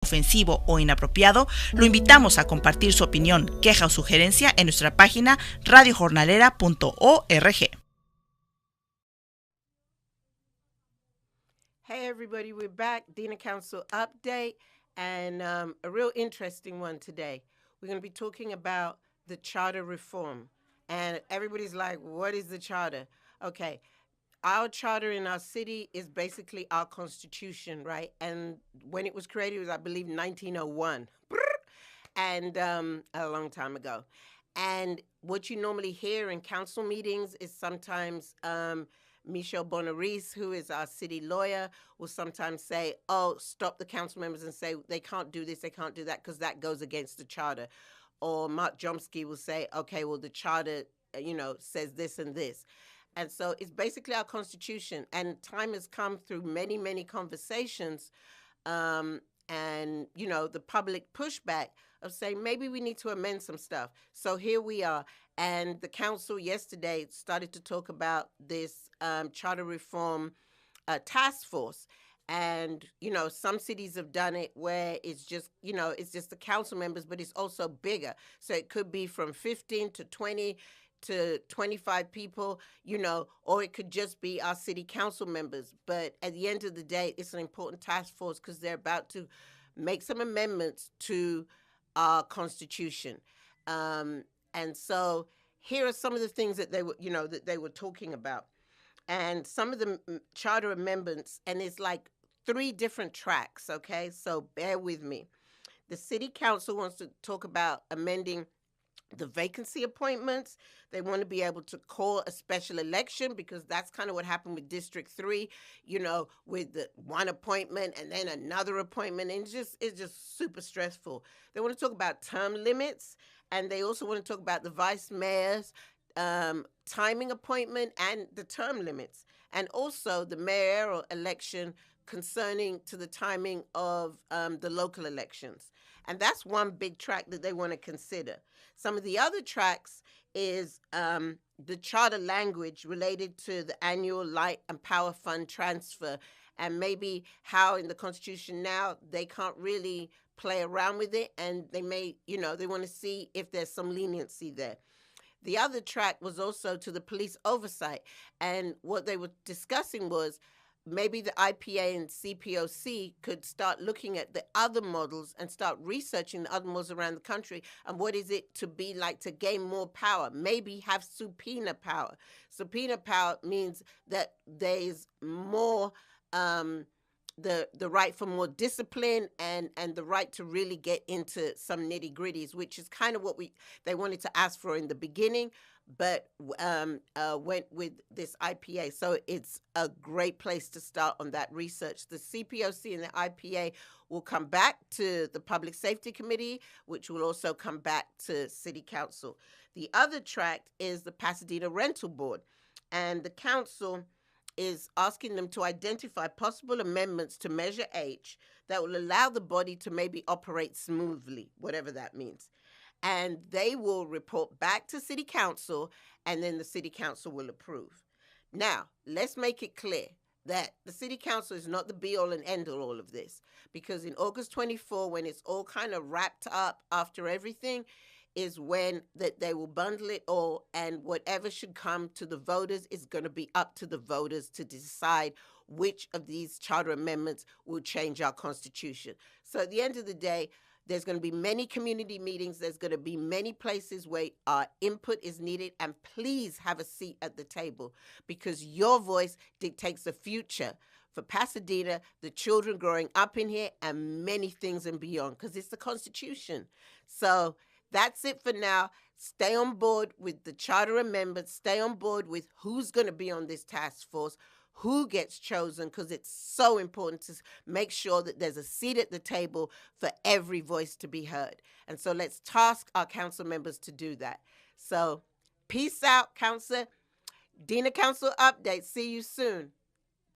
ofensivo o inapropiado, lo invitamos a compartir su opinión, queja o sugerencia en nuestra página radiojornalera.org. Hey everybody, we're back. Dina Council update, and a real interesting one today. We're going to be talking about the charter reform. And everybody's like, what is the charter? Okay, our charter in our city is basically our constitution, right? And when it was created, it was, I believe, 1901. And a long time ago. And what you normally hear in council meetings is sometimes Michelle Bonaris, who is our city lawyer, will sometimes say, oh, stop the council members and say they can't do this, they can't do that, because that goes against the charter. Or Mark Jomsky will say, okay, well, the charter, says this and this. And so it's basically our constitution. And time has come through many, many conversations and, the public pushback of saying maybe we need to amend some stuff. So here we are. And the council yesterday started to talk about this charter reform task force. And, some cities have done it where it's just, it's just the council members, but it's also bigger. So it could be from 15 to 20 to 25 people, or it could just be our city council members. But at the end of the day, it's an important task force because they're about to make some amendments to our constitution. And so here are some of the things that they were talking about. And some of the charter amendments, and it's like 3 different tracks, okay? So bear with me. The city council wants to talk about amending the vacancy appointments. They want to be able to call a special election because that's kind of what happened with District 3, with the one appointment and then another appointment. And it's just super stressful. They want to talk about term limits, and they also want to talk about the vice mayor's timing appointment and the term limits, and also the mayoral election concerning to the timing of the local elections. And that's one big track that they want to consider. Some of the other tracks is the charter language related to the annual light and power fund transfer, and maybe how in the Constitution now they can't really play around with it, and they may, they want to see if there's some leniency there. The other track was also to the police oversight, and what they were discussing was maybe the IPA and CPOC could start looking at the other models and start researching the other models around the country and what is it to be like to gain more power, maybe have subpoena power. Subpoena power means that there's more the right for more discipline and the right to really get into some nitty-gritties, which is kind of what they wanted to ask for in the beginning, but went with this IPA. So it's a great place to start on that research. The CPOC and the IPA will come back to the Public Safety Committee, which will also come back to City Council. The other track is the Pasadena Rental Board, and the council is asking them to identify possible amendments to Measure H that will allow the body to maybe operate smoothly, whatever that means. And they will report back to City Council, and then the City Council will approve. Now, let's make it clear that the City Council is not the be-all and end-all of this, because in August 24, when it's all kind of wrapped up after everything, is when that they will bundle it all, and whatever should come to the voters is going to be up to the voters to decide which of these charter amendments will change our constitution. So at the end of the day, there's going to be many community meetings. There's going to be many places where our input is needed, and please have a seat at the table because your voice dictates the future for Pasadena, the children growing up in here, and many things and beyond, because it's the Constitution. So that's it for now. Stay on board with the charter amendments. Stay on board with who's going to be on this task force, who gets chosen, because it's so important to make sure that there's a seat at the table for every voice to be heard. And so let's task our council members to do that. So peace out, Council. Dina Council Update. See you soon.